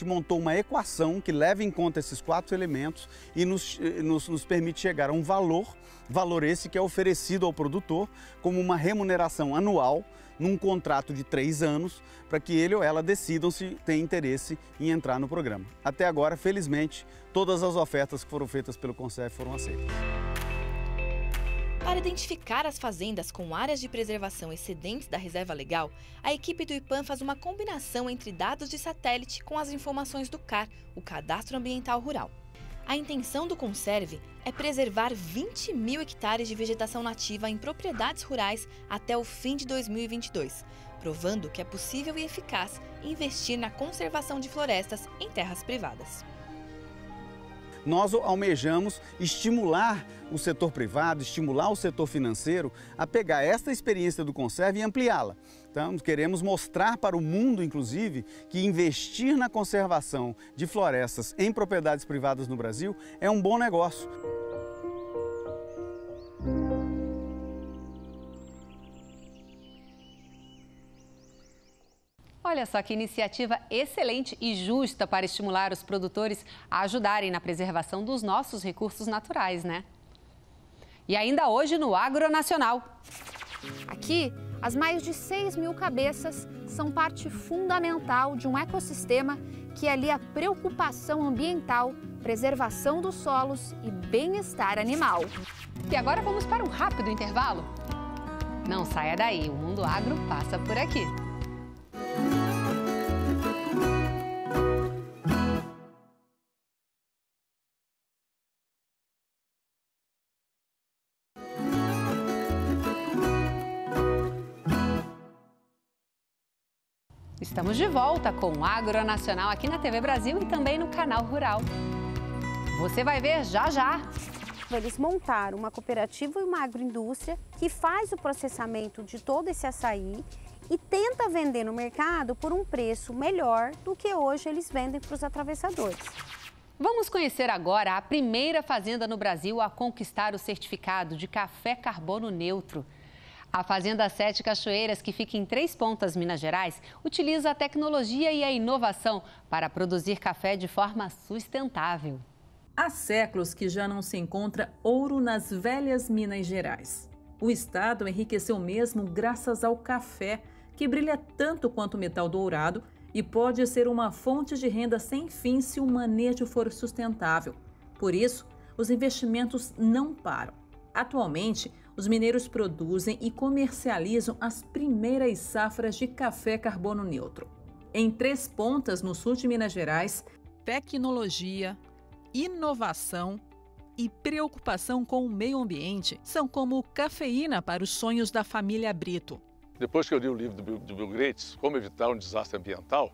montou uma equação que leva em conta esses 4 elementos e nos permite chegar a um valor esse que é oferecido ao produtor como uma remuneração anual num contrato de 3 anos, para que ele ou ela decidam se tem interesse em entrar no programa. Até agora, felizmente, todas as ofertas que foram feitas pelo Conserve foram aceitas. Para identificar as fazendas com áreas de preservação excedentes da reserva legal, a equipe do IPAM faz uma combinação entre dados de satélite com as informações do CAR, o Cadastro Ambiental Rural. A intenção do Conserve é preservar 20.000 hectares de vegetação nativa em propriedades rurais até o fim de 2022, provando que é possível e eficaz investir na conservação de florestas em terras privadas. Nós almejamos estimular o setor privado, estimular o setor financeiro a pegar esta experiência do Conserve e ampliá-la. Então, queremos mostrar para o mundo, inclusive, que investir na conservação de florestas em propriedades privadas no Brasil é um bom negócio. Olha só que iniciativa excelente e justa para estimular os produtores a ajudarem na preservação dos nossos recursos naturais, né? E ainda hoje no Agronacional. Aqui, as mais de 6.000 cabeças são parte fundamental de um ecossistema que alia a preocupação ambiental, preservação dos solos e bem-estar animal. E agora vamos para um rápido intervalo? Não saia daí, o Mundo Agro passa por aqui. Estamos de volta com o Agronacional aqui na TV Brasil e também no Canal Rural. Você vai ver já já. Eles montaram uma cooperativa e uma agroindústria que faz o processamento de todo esse açaí e tenta vender no mercado por um preço melhor do que hoje eles vendem para os atravessadores. Vamos conhecer agora a primeira fazenda no Brasil a conquistar o certificado de café carbono neutro. A Fazenda 7 Cachoeiras, que fica em Três Pontas, Minas Gerais, utiliza a tecnologia e a inovação para produzir café de forma sustentável. Há séculos que já não se encontra ouro nas velhas Minas Gerais. O estado enriqueceu mesmo graças ao café, que brilha tanto quanto o metal dourado e pode ser uma fonte de renda sem fim se o manejo for sustentável. Por isso, os investimentos não param. Atualmente, os mineiros produzem e comercializam as primeiras safras de café carbono neutro. Em Três Pontas, no sul de Minas Gerais, tecnologia, inovação e preocupação com o meio ambiente são como cafeína para os sonhos da família Brito. Depois que eu li o livro do Bill Gates, Como Evitar um Desastre Ambiental,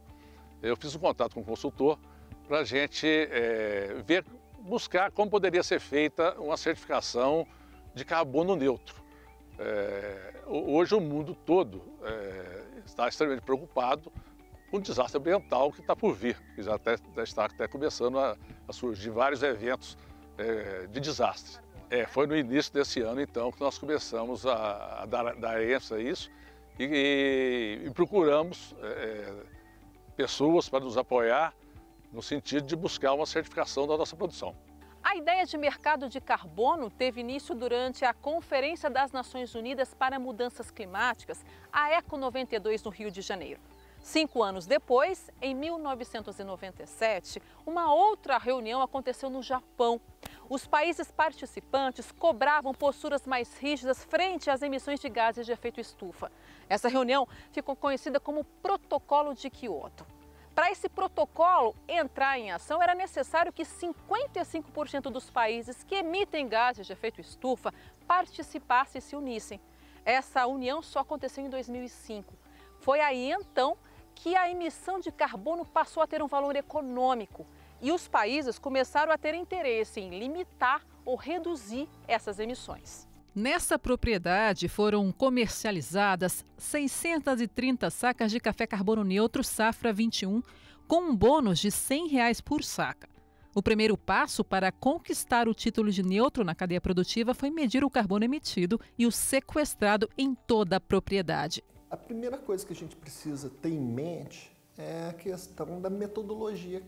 eu fiz um contato com um consultor para a gente buscar como poderia ser feita uma certificação de carbono neutro. Hoje o mundo todo está extremamente preocupado com o desastre ambiental que está por vir, que já está até começando a surgir vários eventos de desastre. Foi no início desse ano, então, que nós começamos a dar ênfase a isso e procuramos pessoas para nos apoiar no sentido de buscar uma certificação da nossa produção. A ideia de mercado de carbono teve início durante a Conferência das Nações Unidas para Mudanças Climáticas, a ECO 92, no Rio de Janeiro. 5 anos depois, em 1997, uma outra reunião aconteceu no Japão. Os países participantes cobravam posturas mais rígidas frente às emissões de gases de efeito estufa. Essa reunião ficou conhecida como Protocolo de Kyoto. Para esse protocolo entrar em ação, era necessário que 55% dos países que emitem gases de efeito estufa participassem e se unissem. Essa união só aconteceu em 2005. Foi aí, então, que a emissão de carbono passou a ter um valor econômico e os países começaram a ter interesse em limitar ou reduzir essas emissões. Nessa propriedade foram comercializadas 630 sacas de café carbono neutro Safra 21, com um bônus de R$ 100 por saca. O primeiro passo para conquistar o título de neutro na cadeia produtiva foi medir o carbono emitido e o sequestrado em toda a propriedade. A primeira coisa que a gente precisa ter em mente é a questão da metodologia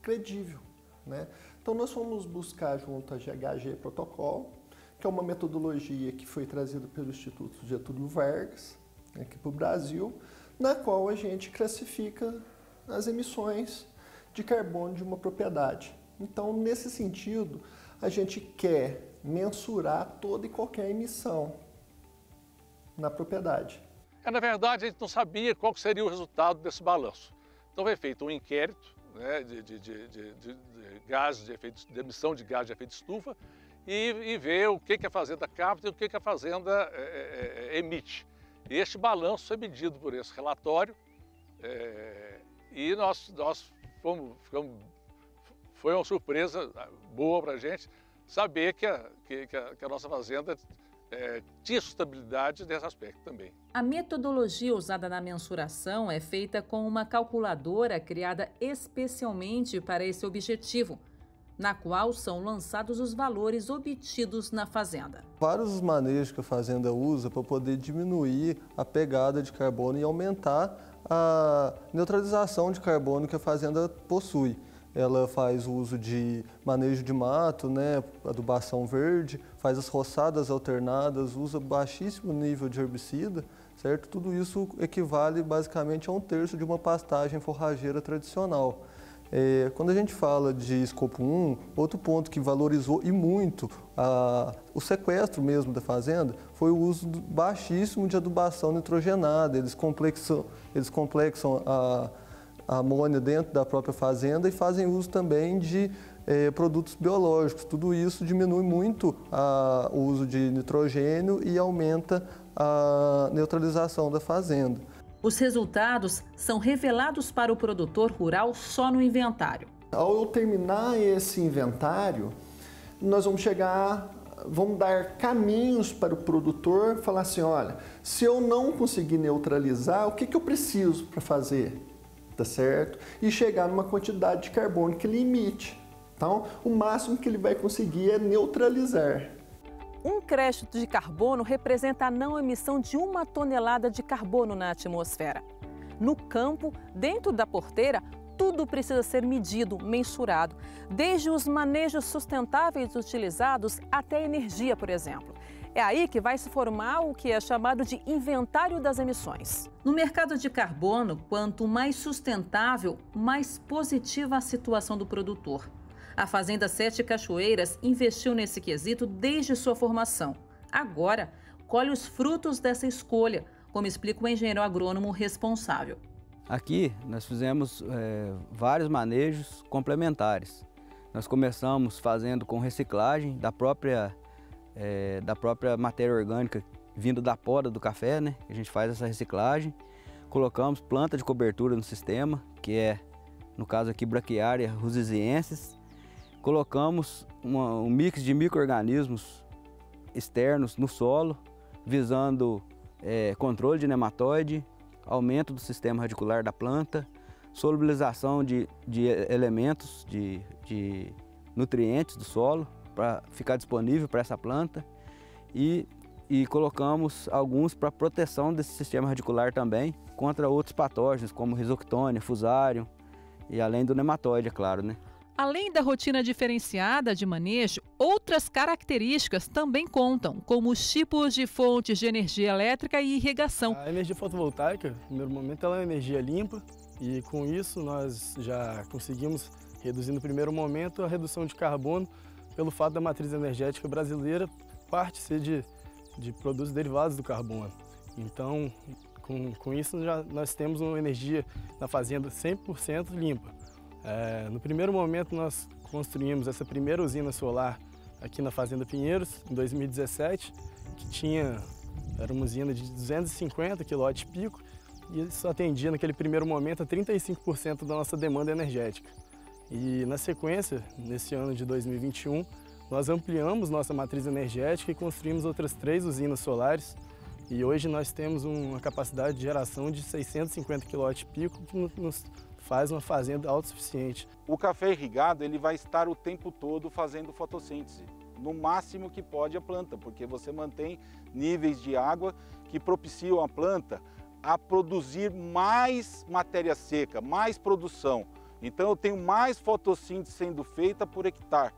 credível, né? Então nós fomos buscar junto à GHG Protocol, que é uma metodologia que foi trazida pelo Instituto Getúlio Vargas, aqui para o Brasil, na qual a gente classifica as emissões de carbono de uma propriedade. Então, nesse sentido, a gente quer mensurar toda e qualquer emissão na propriedade. Na verdade, a gente não sabia qual seria o resultado desse balanço. Então, foi feito um inquérito, né, de gases de emissão de gás de efeito estufa, e ver o que a fazenda capta e o que a fazenda emite. E este balanço é medido por esse relatório e foi uma surpresa boa para a gente saber que a nossa fazenda tinha sustentabilidade nesse aspecto também. A metodologia usada na mensuração é feita com uma calculadora criada especialmente para esse objetivo, na qual são lançados os valores obtidos na fazenda. Vários manejos que a fazenda usa para poder diminuir a pegada de carbono e aumentar a neutralização de carbono que a fazenda possui. Ela faz uso de manejo de mato, né, adubação verde, faz as roçadas alternadas, usa baixíssimo nível de herbicida, certo? Tudo isso equivale basicamente a 1/3 de uma pastagem forrageira tradicional. Quando a gente fala de escopo 1, outro ponto que valorizou e muito o sequestro mesmo da fazenda foi o uso baixíssimo de adubação nitrogenada. Eles complexam a amônia dentro da própria fazenda e fazem uso também de produtos biológicos. Tudo isso diminui muito o uso de nitrogênio e aumenta a neutralização da fazenda. Os resultados são revelados para o produtor rural só no inventário. Ao eu terminar esse inventário, nós vamos dar caminhos para o produtor, falar assim, olha, se eu não conseguir neutralizar, o que eu preciso para fazer? Tá certo? E chegar numa quantidade de carbono que ele emite. Então, o máximo que ele vai conseguir é neutralizar. Um crédito de carbono representa a não emissão de 1 tonelada de carbono na atmosfera. No campo, dentro da porteira, tudo precisa ser medido, mensurado, desde os manejos sustentáveis utilizados até a energia, por exemplo. É aí que vai se formar o que é chamado de inventário das emissões. No mercado de carbono, quanto mais sustentável, mais positiva a situação do produtor. A Fazenda Sete Cachoeiras investiu nesse quesito desde sua formação. Agora, colhe os frutos dessa escolha, como explica o engenheiro agrônomo responsável. Aqui nós fizemos vários manejos complementares. Nós começamos fazendo com reciclagem da própria matéria orgânica vindo da poda do café, né? A gente faz essa reciclagem. Colocamos planta de cobertura no sistema, que é, no caso aqui, Braquiária rusiziensis. Colocamos um mix de micro-organismos externos no solo, visando controle de nematóide, aumento do sistema radicular da planta, solubilização de elementos, de nutrientes do solo, para ficar disponível para essa planta, e colocamos alguns para proteção desse sistema radicular também, contra outros patógenos, como Rhizoctone, Fusarium, e além do nematóide, é claro, né? Além da rotina diferenciada de manejo, outras características também contam, como os tipos de fontes de energia elétrica e irrigação. A energia fotovoltaica, no primeiro momento, ela é uma energia limpa e com isso nós já conseguimos reduzir no primeiro momento a redução de carbono pelo fato da matriz energética brasileira parte ser de produtos derivados do carbono. Então, com isso nós temos uma energia na fazenda 100% limpa. No primeiro momento nós construímos essa primeira usina solar aqui na Fazenda Pinheiros, em 2017, que era uma usina de 250 kW-pico e isso atendia naquele primeiro momento a 35% da nossa demanda energética. E na sequência, nesse ano de 2021, nós ampliamos nossa matriz energética e construímos outras 3 usinas solares e hoje nós temos uma capacidade de geração de 650 kW-pico que nos faz uma fazenda autossuficiente. O café irrigado ele vai estar o tempo todo fazendo fotossíntese, no máximo que pode a planta, porque você mantém níveis de água que propiciam a planta a produzir mais matéria seca, mais produção. Então eu tenho mais fotossíntese sendo feita por hectare.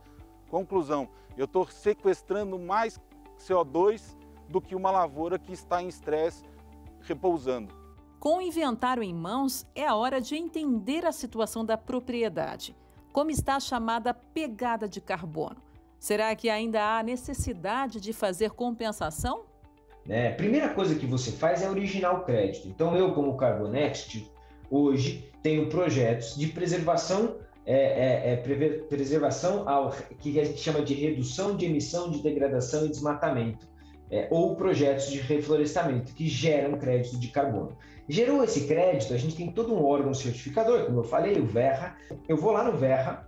Conclusão, eu estou sequestrando mais CO2 do que uma lavoura que está em estresse repousando. Com o inventário em mãos, é a hora de entender a situação da propriedade. Como está a chamada pegada de carbono? Será que ainda há necessidade de fazer compensação? A primeira coisa que você faz é originar o crédito. Então eu, como Carbonext, hoje tenho projetos de preservação, que a gente chama de redução de emissão de degradação e desmatamento, ou projetos de reflorestamento, que geram crédito de carbono. Gerou esse crédito, a gente tem todo um órgão certificador, como eu falei, o Verra. Eu vou lá no Verra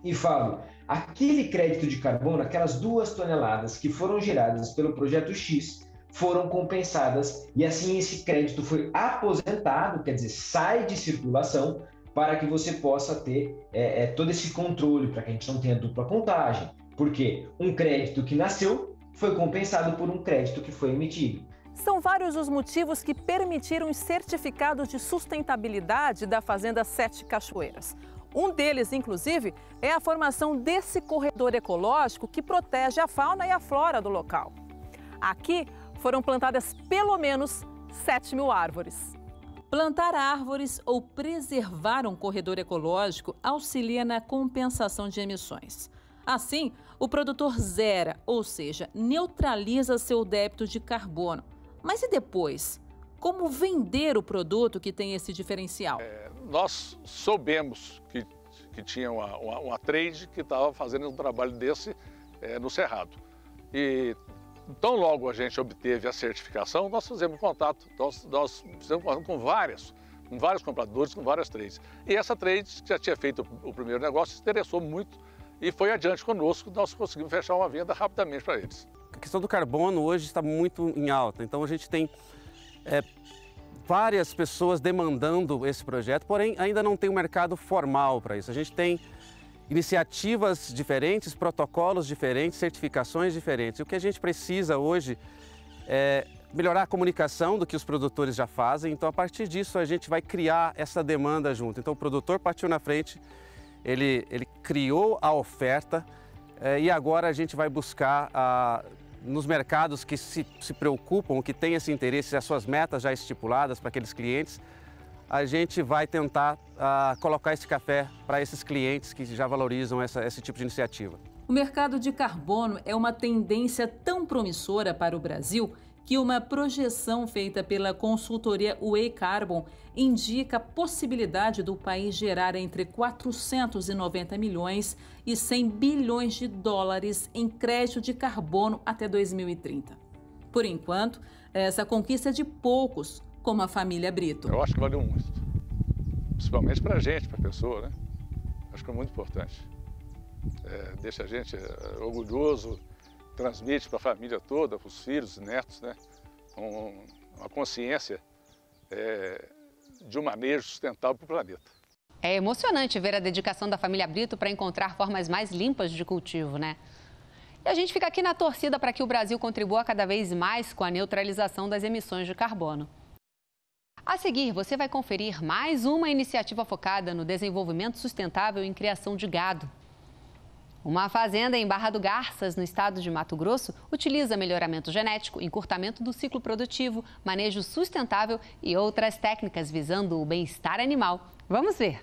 e falo, aquele crédito de carbono, aquelas 2 toneladas que foram geradas pelo projeto X, foram compensadas e assim esse crédito foi aposentado, quer dizer, sai de circulação para que você possa ter todo esse controle, para que a gente não tenha dupla contagem. Porque um crédito que nasceu foi compensado por um crédito que foi emitido. São vários os motivos que permitiram os certificados de sustentabilidade da Fazenda Sete Cachoeiras. Um deles, inclusive, é a formação desse corredor ecológico que protege a fauna e a flora do local. Aqui foram plantadas pelo menos 7.000 árvores. Plantar árvores ou preservar um corredor ecológico auxilia na compensação de emissões. Assim, o produtor zera, ou seja, neutraliza seu débito de carbono. Mas e depois? Como vender o produto que tem esse diferencial? Nós soubemos que tinha uma trade que estava fazendo um trabalho desse no Cerrado. E tão logo a gente obteve a certificação, nós fizemos contato, nós fizemos contato com vários compradores, com várias trades. E essa trade, que já tinha feito o primeiro negócio, se interessou muito e foi adiante conosco, nós conseguimos fechar uma venda rapidamente para eles. A questão do carbono hoje está muito em alta, então a gente tem várias pessoas demandando esse projeto, porém ainda não tem um mercado formal para isso. A gente tem iniciativas diferentes, protocolos diferentes, certificações diferentes. E o que a gente precisa hoje é melhorar a comunicação do que os produtores já fazem, então a partir disso a gente vai criar essa demanda junto. Então o produtor partiu na frente, ele criou a oferta e agora a gente vai buscar nos mercados que se preocupam, que têm esse interesse, as suas metas já estipuladas para aqueles clientes, a gente vai tentar colocar esse café para esses clientes que já valorizam esse tipo de iniciativa. O mercado de carbono é uma tendência tão promissora para o Brasil que uma projeção feita pela consultoria Way Carbon indica a possibilidade do país gerar entre 490 milhões e 100 bilhões de dólares em crédito de carbono até 2030. Por enquanto, essa conquista é de poucos, como a família Brito. Eu acho que valeu muito, principalmente para a gente, para a pessoa, né? Acho que é muito importante. Deixa a gente orgulhoso, transmite para a família toda, para os filhos, netos, né? Uma consciência de um manejo sustentável para o planeta. É emocionante ver a dedicação da família Brito para encontrar formas mais limpas de cultivo, né? E a gente fica aqui na torcida para que o Brasil contribua cada vez mais com a neutralização das emissões de carbono. A seguir, você vai conferir mais uma iniciativa focada no desenvolvimento sustentável em criação de gado. Uma fazenda em Barra do Garças, no estado de Mato Grosso, utiliza melhoramento genético, encurtamento do ciclo produtivo, manejo sustentável e outras técnicas visando o bem-estar animal. Vamos ver.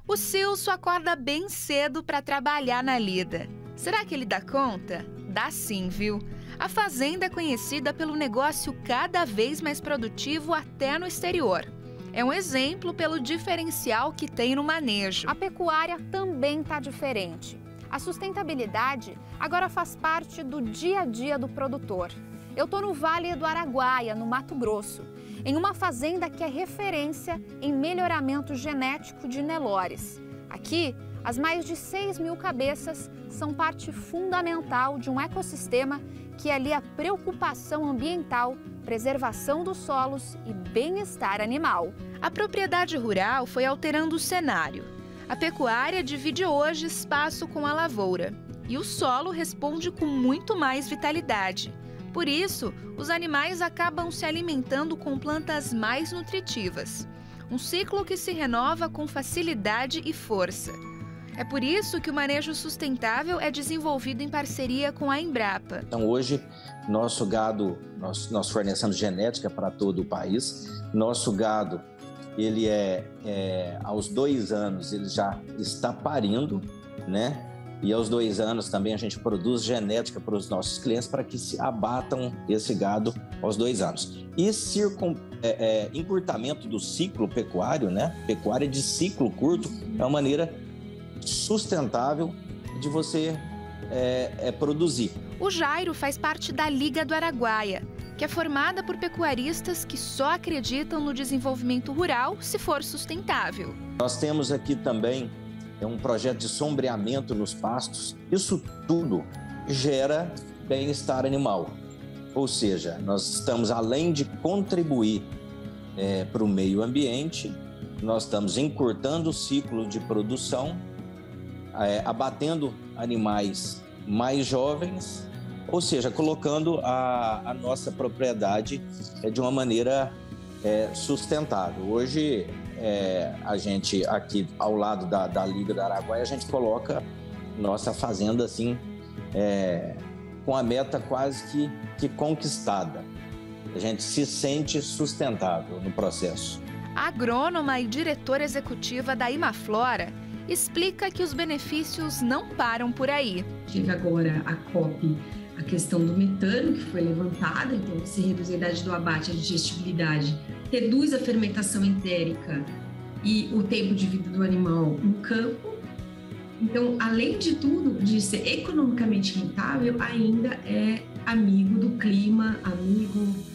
O Silso acorda bem cedo para trabalhar na lida. Será que ele dá conta? Dá sim, viu? A fazenda é conhecida pelo negócio cada vez mais produtivo até no exterior. É um exemplo pelo diferencial que tem no manejo. A pecuária também está diferente. A sustentabilidade agora faz parte do dia a dia do produtor. Eu estou no Vale do Araguaia, no Mato Grosso, em uma fazenda que é referência em melhoramento genético de Nelores. Aqui, as mais de 6.000 cabeças são parte fundamental de um ecossistema que alia a preocupação ambiental, preservação dos solos e bem-estar animal. A propriedade rural foi alterando o cenário. A pecuária divide hoje espaço com a lavoura e o solo responde com muito mais vitalidade. Por isso, os animais acabam se alimentando com plantas mais nutritivas. Um ciclo que se renova com facilidade e força. É por isso que o manejo sustentável é desenvolvido em parceria com a Embrapa. Então hoje, nosso gado, nós fornecemos genética para todo o país. Nosso gado, ele aos 2 anos, ele já está parindo, né? E aos 2 anos também a gente produz genética para os nossos clientes para que se abatam esse gado aos 2 anos. E encurtamento do ciclo pecuário, né? Pecuária de ciclo curto é uma maneira sustentável de você produzir. O Jairo faz parte da Liga do Araguaia, que é formada por pecuaristas que só acreditam no desenvolvimento rural se for sustentável. Nós temos aqui também um projeto de sombreamento nos pastos. Isso tudo gera bem-estar animal. Ou seja, nós estamos, além de contribuir para o meio ambiente, nós estamos encurtando o ciclo de produção, abatendo animais mais jovens, ou seja, colocando a nossa propriedade de uma maneira sustentável. Hoje, a gente aqui ao lado da Liga do Araguaia, a gente coloca nossa fazenda assim, com a meta quase que conquistada. A gente se sente sustentável no processo. A agrônoma e diretora executiva da Imaflora explica que os benefícios não param por aí. Tive agora a COP, a questão do metano que foi levantada, então se reduz a idade do abate, a digestibilidade, reduz a fermentação entérica e o tempo de vida do animal no campo. Então, além de tudo, de ser economicamente rentável, ainda é amigo do clima, amigo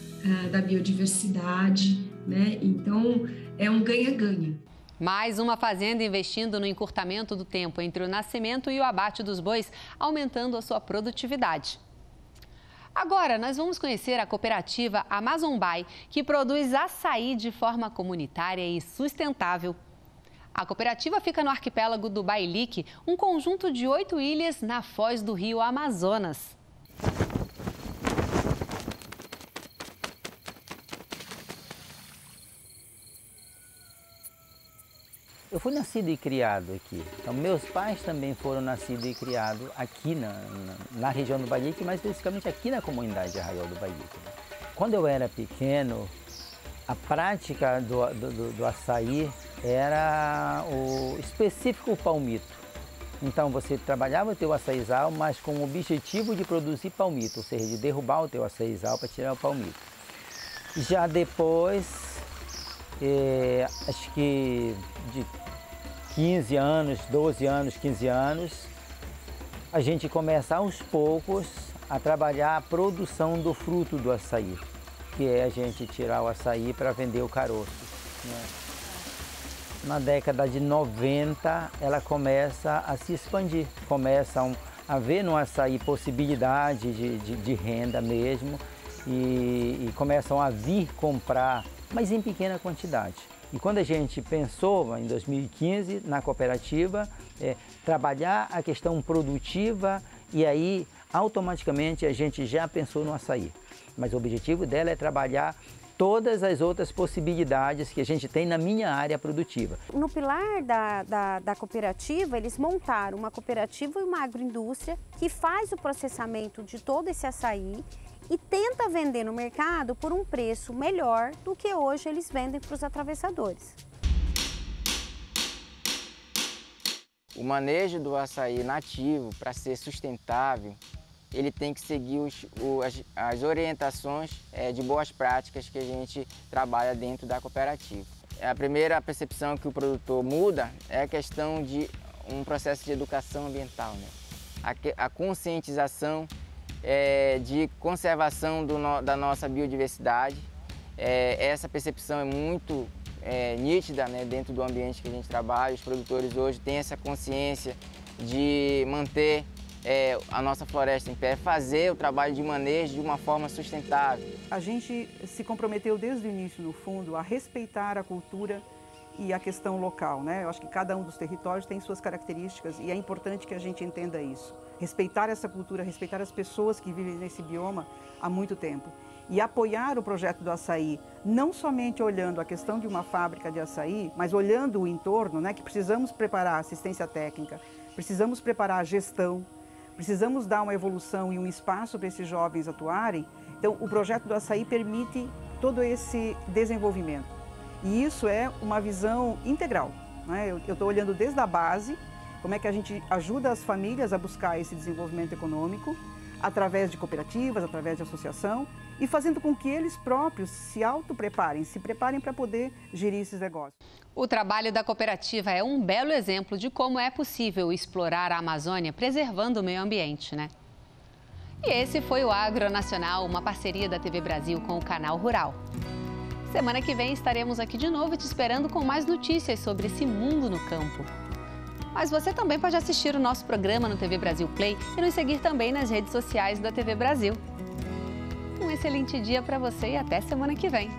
da biodiversidade, né? Então, é um ganha-ganha. Mais uma fazenda investindo no encurtamento do tempo entre o nascimento e o abate dos bois, aumentando a sua produtividade. Agora, nós vamos conhecer a cooperativa Amazonbai, que produz açaí de forma comunitária e sustentável. A cooperativa fica no arquipélago do Bailique, um conjunto de 8 ilhas na foz do rio Amazonas. Eu fui nascido e criado aqui. Então, meus pais também foram nascidos e criados aqui na região do Bailique, mais especificamente aqui na comunidade de Arraial do Bailique. Quando eu era pequeno, A prática do açaí era o específico o palmito. Então você trabalhava o teu açaizal, mas com o objetivo de produzir palmito, ou seja, de derrubar o teu açaizal para tirar o palmito. Já depois, acho que de 15 anos, 12 anos, 15 anos, a gente começa aos poucos a trabalhar a produção do fruto do açaí, que é a gente tirar o açaí para vender o caroço, né? Na década de 90, ela começa a se expandir, começam a ver no açaí possibilidade de renda mesmo e começam a vir comprar, mas em pequena quantidade. E quando a gente pensou, em 2015, na cooperativa, trabalhar a questão produtiva e aí automaticamente a gente já pensou no açaí. Mas o objetivo dela é trabalhar todas as outras possibilidades que a gente tem na minha área produtiva. No pilar da cooperativa, eles montaram uma cooperativa e uma agroindústria que faz o processamento de todo esse açaí e tenta vender no mercado por um preço melhor do que hoje eles vendem para os atravessadores. O manejo do açaí nativo, para ser sustentável, ele tem que seguir as orientações de boas práticas que a gente trabalha dentro da cooperativa. A primeira percepção que o produtor muda é a questão de um processo de educação ambiental, né? A conscientização de conservação da nossa biodiversidade. Essa percepção é muito nítida, né, dentro do ambiente que a gente trabalha. Os produtores hoje têm essa consciência de manter a nossa floresta em pé, fazer o trabalho de manejo de uma forma sustentável. A gente se comprometeu desde o início, no fundo, a respeitar a cultura e a questão local, né? Eu acho que cada um dos territórios tem suas características e é importante que a gente entenda isso. Respeitar essa cultura, respeitar as pessoas que vivem nesse bioma há muito tempo. E apoiar o projeto do açaí, não somente olhando a questão de uma fábrica de açaí, mas olhando o entorno, né? Que precisamos preparar a assistência técnica, precisamos preparar a gestão, precisamos dar uma evolução e um espaço para esses jovens atuarem. Então, o projeto do açaí permite todo esse desenvolvimento. E isso é uma visão integral, né? Eu estou olhando desde a base, como é que a gente ajuda as famílias a buscar esse desenvolvimento econômico, através de cooperativas, através de associação, e fazendo com que eles próprios se autopreparem, se preparem para poder gerir esses negócios. O trabalho da cooperativa é um belo exemplo de como é possível explorar a Amazônia preservando o meio ambiente, né? E esse foi o Agro Nacional, uma parceria da TV Brasil com o Canal Rural. Semana que vem estaremos aqui de novo te esperando com mais notícias sobre esse mundo no campo. Mas você também pode assistir o nosso programa no TV Brasil Play e nos seguir também nas redes sociais da TV Brasil. Um excelente dia para você e até semana que vem.